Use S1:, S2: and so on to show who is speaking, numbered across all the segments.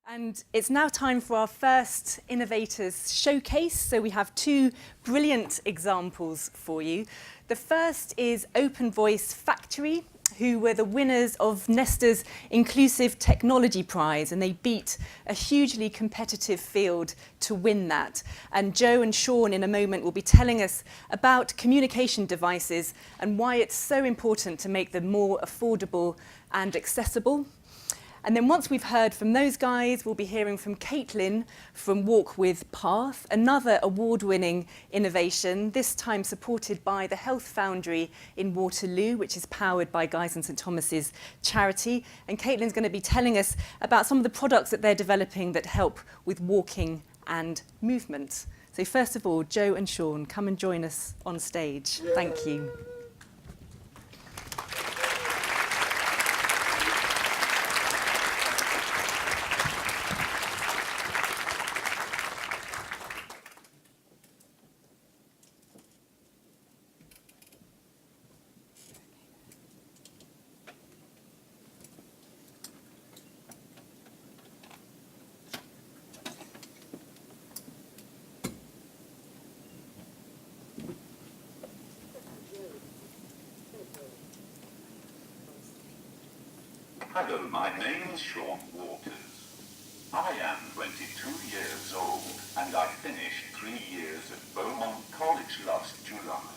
S1: And it's now time for our first Innovators showcase. So we have two brilliant examples for you. The first is Open Voice Factory, who were the winners of Nesta's Inclusive Technology Prize, and they beat a hugely competitive field to win that. And Joe and Sean in a moment will be telling us about communication devices and why it's so important to make them more affordable and accessible. And then once we've heard from those guys, we'll be hearing from Katlyn from Walk With Path, another award-winning innovation, this time supported by the Health Foundry in Waterloo, which is powered by Guy's and St Thomas's charity. And Katlyn's going to be telling us about some of the products that they're developing that help with walking and movement. So first of all, Joe and Sean, come and join us on stage. Thank you.
S2: Hello, my name is Sean Waters. I am 22 years old and I finished 3 years at Beaumont College last July.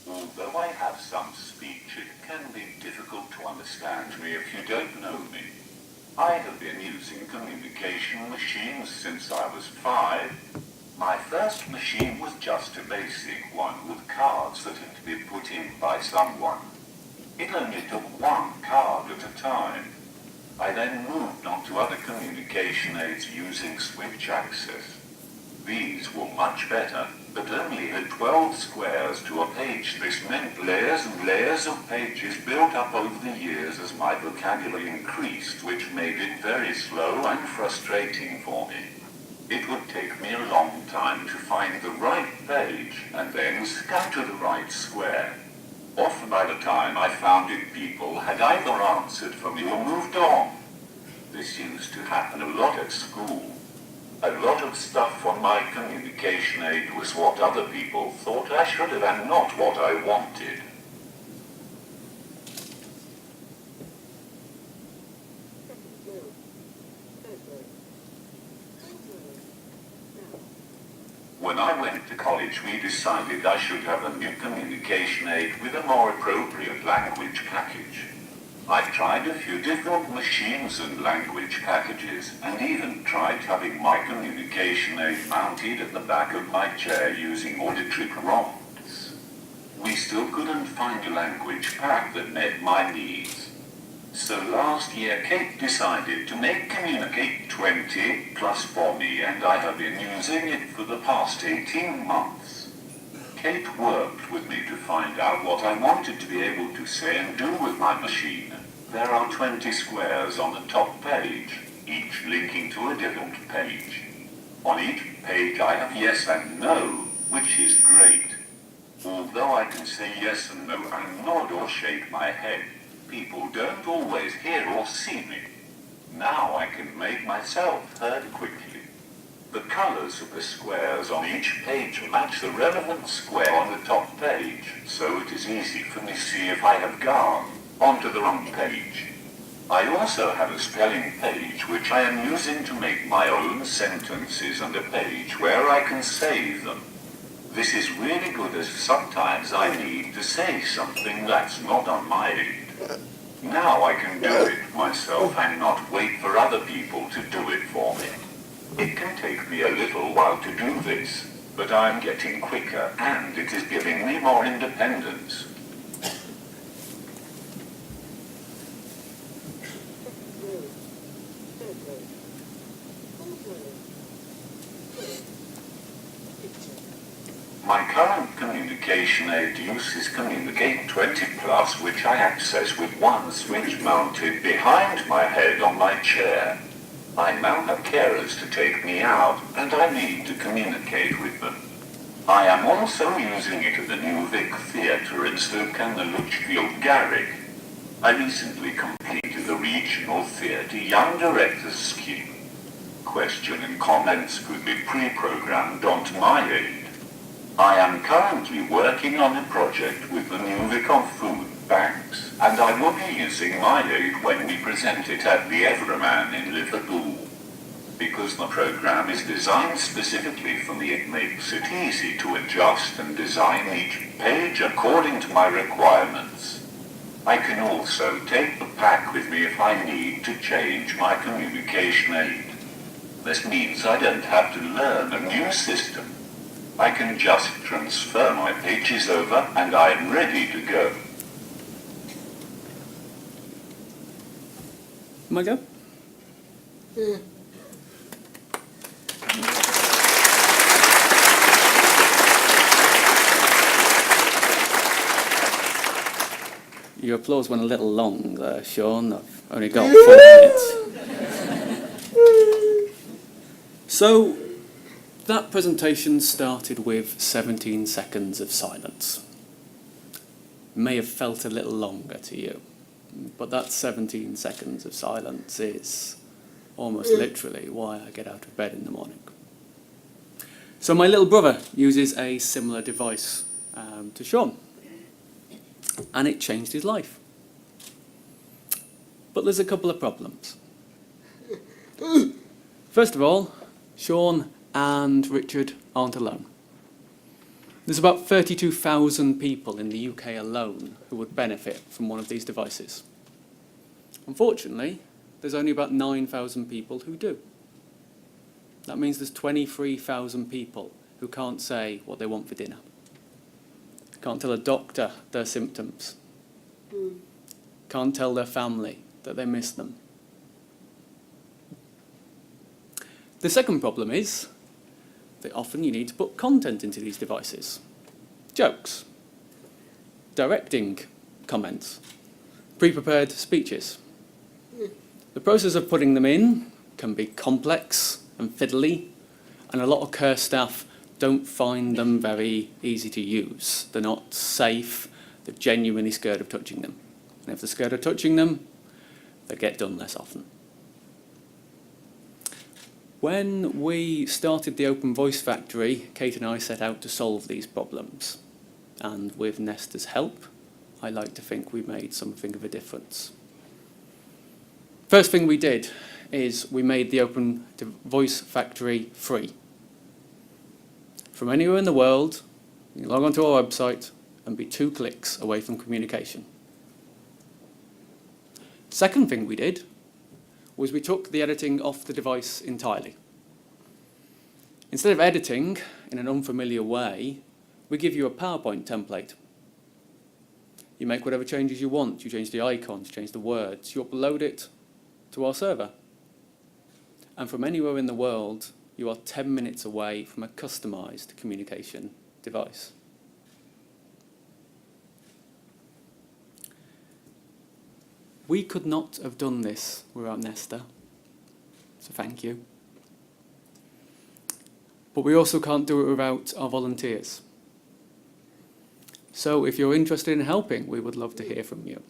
S2: Although I have some speech, it can be difficult to understand me if you don't know me. I have been using communication machines since I was 5. My first machine was just a basic one with cards that had to be put in by someone. It only took one card at a time. I then moved on to other communication aids using switch access. These were much better, but only had 12 squares to a page. This meant layers and layers of pages built up over the years as my vocabulary increased, which made it very slow and frustrating for me. It would take me a long time to find the right page and then scan to the right square. Often by the time I found it, people had either answered for me or moved on. This used to happen a lot at school. A lot of stuff on my communication aid was what other people thought I should have and not what I wanted. When I went to college, we decided I should have a new communication aid with a more appropriate language package. I tried a few different machines and language packages, and even tried having my communication aid mounted at the back of my chair using auditory rods. We still couldn't find a language pack that met my needs. So last year, Kate decided to make Communicate 20 Plus for me, and I have been using it for the past 18 months. Kate worked with me to find out what I wanted to be able to say and do with my machine. There are 20 squares on the top page, each linking to a different page. On each page I have yes and no, which is great. Although I can say yes and no and nod or shake my head, people don't always hear or see me. Now I can make myself heard quickly. The colors of the squares on each page match the relevant square on the top page, so it is easy for me to see if I have gone onto the wrong page. I also have a spelling page which I am using to make my own sentences and a page where I can save them. This is really good as sometimes I need to say something that's not on my aid. Now I can do it myself and not wait for other people to do it for me. It can take me a little while to do this, but I'm getting quicker and it is giving me more independence. My current communication aid uses Communicate 20 Plus, which I access with one switch mounted behind my head on my chair. I now have carers to take me out, and I need to communicate with them. I am also using it at the New Vic Theatre in Stoke and the Lichfield Garrick. I recently completed the Regional Theatre Young Directors Scheme. question and comments could be pre-programmed onto my aid. I am currently working on a project with the new Vic of Food Banks, and I will be using my aid when we present it at the Everyman in Liverpool. Because the program is designed specifically for me, it makes it easy to adjust and design each page according to my requirements. I can also take the pack with me if I need to change my communication aid. This means I don't have to learn a new system. I can just transfer my pages over and I'm ready to go.
S3: My go?
S4: Yeah.
S3: Your applause went a little long there, Sean. I've only got 4 minutes. So, that presentation started with 17 seconds of silence. May have felt a little longer to you, but that 17 seconds of silence is almost literally why I get out of bed in the morning. So my little brother uses a similar device to Sean, and it changed his life. But there's a couple of problems. First of all, Sean and Richard aren't alone. There's about 32,000 people in the UK alone who would benefit from one of these devices. Unfortunately, there's only about 9,000 people who do. That means there's 23,000 people who can't say what they want for dinner. Can't tell a doctor their symptoms. Can't tell their family that they miss them. The second problem is that often you need to put content into these devices. Jokes, directing comments, pre-prepared speeches. The process of putting them in can be complex and fiddly, and a lot of care staff don't find them very easy to use. They're not safe, they're genuinely scared of touching them. And if they're scared of touching them, they get done less often. When we started the Open Voice Factory, Kate and I set out to solve these problems. And with Nesta's help, I like to think we made something of a difference. First thing we did is we made the Open Voice Factory free. From anywhere in the world, you can log onto our website and be 2 clicks away from communication. Second thing we did was we took the editing off the device entirely. Instead of editing in an unfamiliar way, we give you a PowerPoint template. You make whatever changes you want. You change the icons, you change the words, you upload it to our server. And from anywhere in the world, you are 10 minutes away from a customized communication device. We could not have done this without Nesta, so thank you. But we also can't do it without our volunteers. So if you're interested in helping, we would love to hear from you.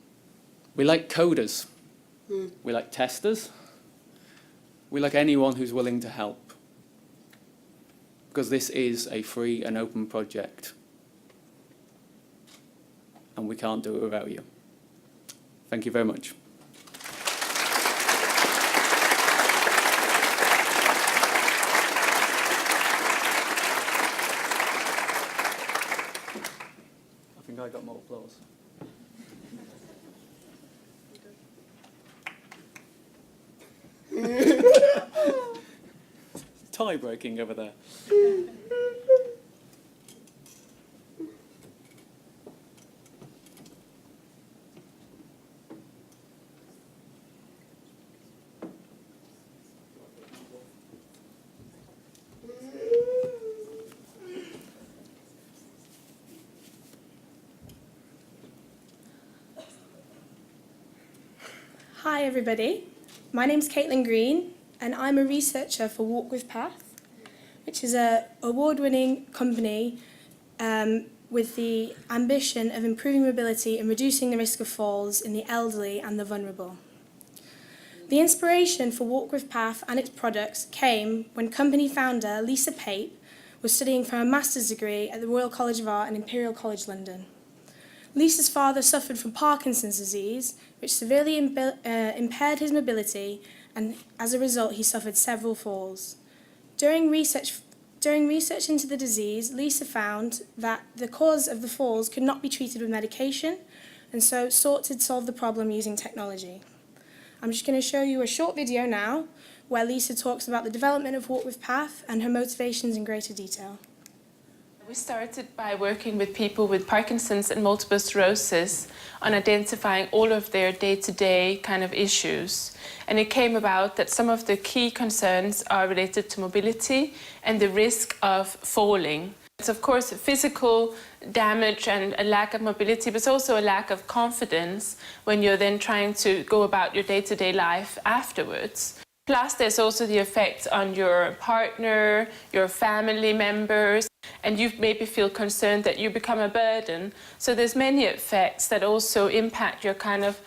S3: We like coders, we like testers, we like anyone who's willing to help. Because this is a free and open project, and we can't do it without you. Thank you very much. I think I got more applause. Tie breaking over there.
S4: Hi everybody, my name's Katlyn Green and I'm a researcher for Walk With Path, which is an award-winning company with the ambition of improving mobility and reducing the risk of falls in the elderly and the vulnerable. The inspiration for Walk with Path and its products came when company founder Lisa Pape was studying for a master's degree at the Royal College of Art and Imperial College London. Lisa's father suffered from Parkinson's disease, which severely impaired his mobility, and as a result he suffered several falls. During research into the disease, Lisa found that the cause of the falls could not be treated with medication, and so sought to solve the problem using technology. I'm just going to show you a short video now where Lisa talks about the development of Walk with Path and her motivations in greater detail.
S5: We started by working with people with Parkinson's and multiple sclerosis on identifying all of their day-to-day kind of issues. And it came about that some of the key concerns are related to mobility and the risk of falling. It's of course physical damage and a lack of mobility, but it's also a lack of confidence when you're then trying to go about your day-to-day life afterwards. Plus there's also the effect on your partner, your family members, and you maybe feel concerned that you become a burden. So there's many effects that also impact your kind of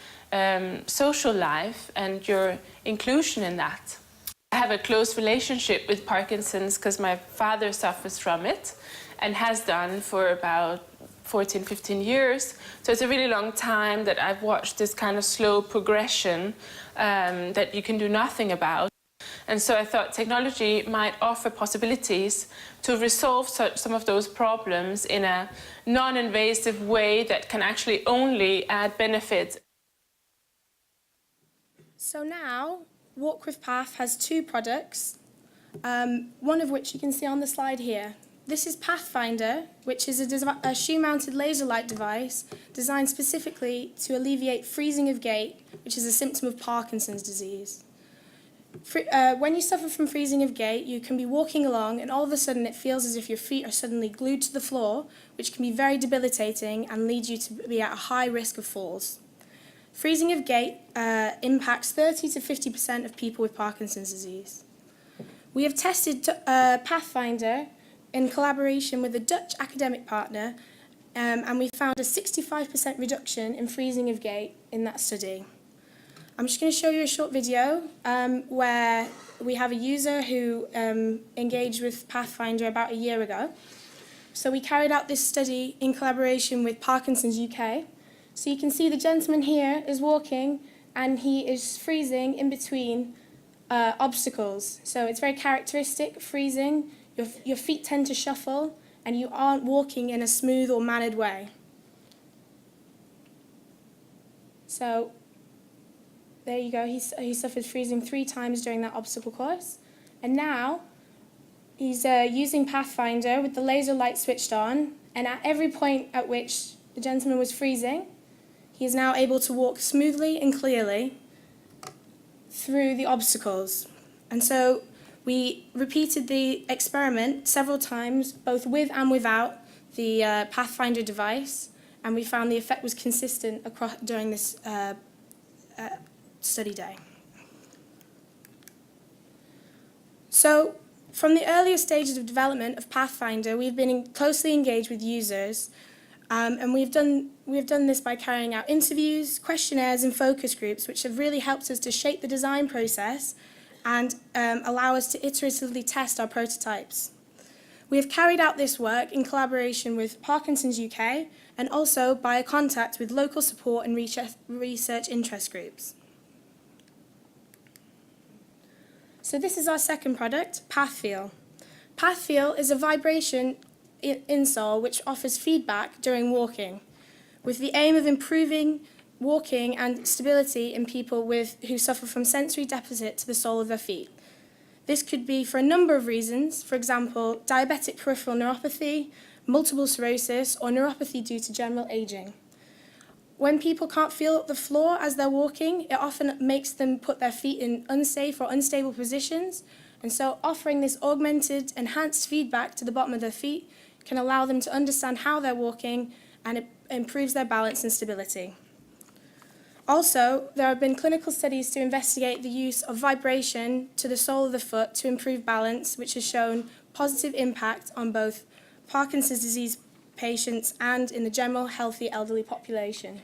S5: social life and your inclusion in that. I have a close relationship with Parkinson's because my father suffers from it and has done for about 14, 15 years. So it's a really long time that I've watched this kind of slow progression that you can do nothing about. And so I thought technology might offer possibilities to resolve some of those problems in a non-invasive way that can actually only add benefits.
S4: So now, Walk with Path has two products, one of which you can see on the slide here. This is Pathfinder, which is a shoe-mounted laser light device designed specifically to alleviate freezing of gait, which is a symptom of Parkinson's disease. When you suffer from freezing of gait, you can be walking along and all of a sudden it feels as if your feet are suddenly glued to the floor, which can be very debilitating and lead you to be at a high risk of falls. Freezing of gait impacts 30 to 50% of people with Parkinson's disease. We have tested Pathfinder in collaboration with a Dutch academic partner, and we found a 65% reduction in freezing of gait in that study. I'm just going to show you a short video where we have a user who engaged with Pathfinder about a year ago. So we carried out this study in collaboration with Parkinson's UK. So you can see the gentleman here is walking and he is freezing in between obstacles. So it's very characteristic, freezing. Your feet tend to shuffle and you aren't walking in a smooth or mannered way. So there you go, he suffered freezing 3 times during that obstacle course. And now he's using Pathfinder with the laser light switched on, and at every point at which the gentleman was freezing, he is now able to walk smoothly and clearly through the obstacles. And so we repeated the experiment several times, both with and without the Pathfinder device, and we found the effect was consistent across during this study day. So, from the earliest stages of development of Pathfinder, we've been closely engaged with users, and we've done this by carrying out interviews, questionnaires, and focus groups, which have really helped us to shape the design process and allow us to iteratively test our prototypes. We have carried out this work in collaboration with Parkinson's UK and also by a contact with local support and research interest groups. So this is our second product, PathFeel. PathFeel is a vibration insole which offers feedback during walking, with the aim of improving walking and stability in people who suffer from sensory deficit to the sole of their feet. This could be for a number of reasons, for example, diabetic peripheral neuropathy, multiple sclerosis, or neuropathy due to general aging. When people can't feel the floor as they're walking, it often makes them put their feet in unsafe or unstable positions, and so offering this augmented, enhanced feedback to the bottom of their feet can allow them to understand how they're walking, and it improves their balance and stability. Also, there have been clinical studies to investigate the use of vibration to the sole of the foot to improve balance, which has shown positive impact on both Parkinson's disease patients and in the general healthy elderly population.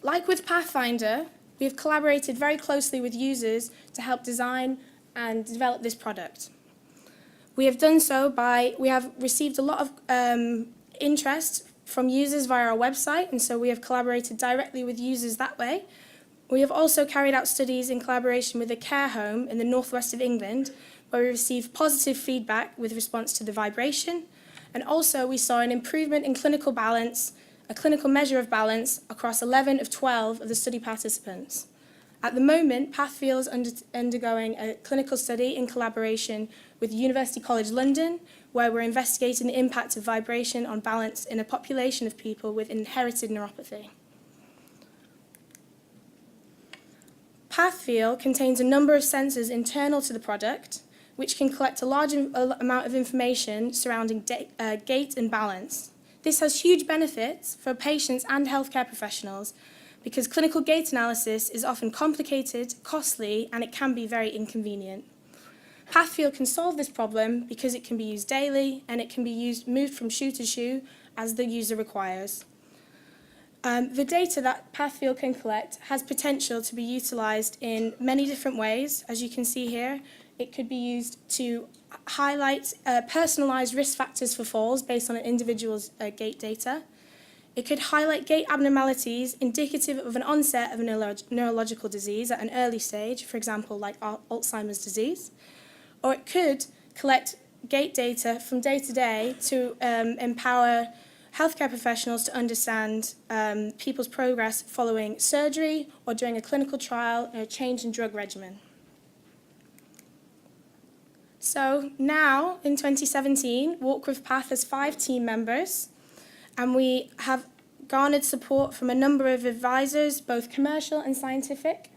S4: Like with Pathfinder, we have collaborated very closely with users to help design and develop this product. We have done so we have received a lot of interest from users via our website, and so we have collaborated directly with users that way. We have also carried out studies in collaboration with a care home in the northwest of England, where we received positive feedback with response to the vibration, and also we saw an improvement in clinical balance, a clinical measure of balance across 11 of 12 of the study participants. At the moment, Pathfield is undergoing a clinical study in collaboration with University College London, where we're investigating the impact of vibration on balance in a population of people with inherited neuropathy. Pathfield contains a number of sensors internal to the product, which can collect a large amount of information surrounding gait and balance. This has huge benefits for patients and healthcare professionals because clinical gait analysis is often complicated, costly, and it can be very inconvenient. Pathfield can solve this problem because it can be used daily and it can be moved from shoe to shoe as the user requires. The data that Pathfield can collect has potential to be utilised in many different ways. As you can see here, it could be used to highlight personalised risk factors for falls based on an individual's gait data. It could highlight gait abnormalities indicative of an onset of a neurological disease at an early stage, for example, like Alzheimer's disease. Or it could collect gait data from day to day to empower healthcare professionals to understand people's progress following surgery or during a clinical trial or a change in drug regimen. So now, in 2017, Walk with Path has 5 team members, and we have garnered support from a number of advisors, both commercial and scientific.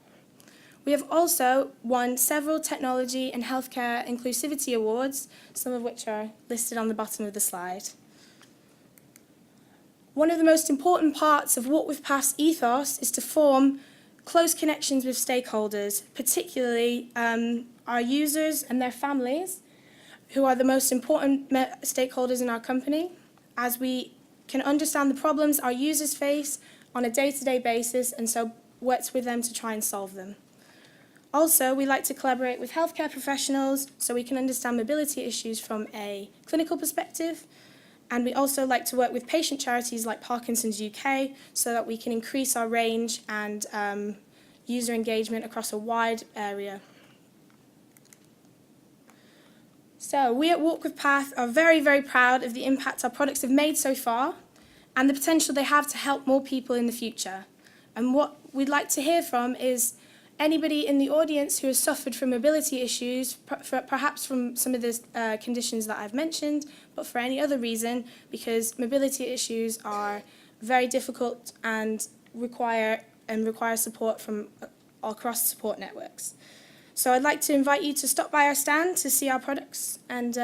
S4: We have also won several technology and healthcare inclusivity awards, some of which are listed on the bottom of the slide. One of the most important parts of Walk with Path's ethos is to form close connections with stakeholders, particularly our users and their families, who are the most important stakeholders in our company, as we can understand the problems our users face on a day-to-day basis and so work with them to try and solve them. Also, we like to collaborate with healthcare professionals so we can understand mobility issues from a clinical perspective, and we also like to work with patient charities like Parkinson's UK so that we can increase our range and user engagement across a wide area. So we at Walk with Path are very, very proud of the impact our products have made so far and the potential they have to help more people in the future. And what we'd like to hear from is anybody in the audience who has suffered from mobility issues, perhaps from some of the conditions that I've mentioned, but for any other reason, because mobility issues are very difficult and require support from across support networks. So I'd like to invite you to stop by our stand to see our products, and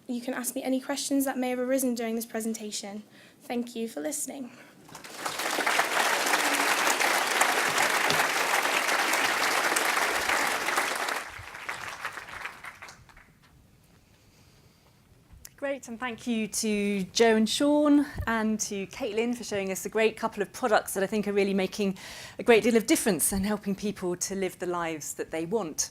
S4: you can ask me any questions that may have arisen during this presentation. Thank you for listening.
S1: Great, and thank you to Joe and Sean and to Katlyn for showing us a great couple of products that I think are really making a great deal of difference and helping people to live the lives that they want.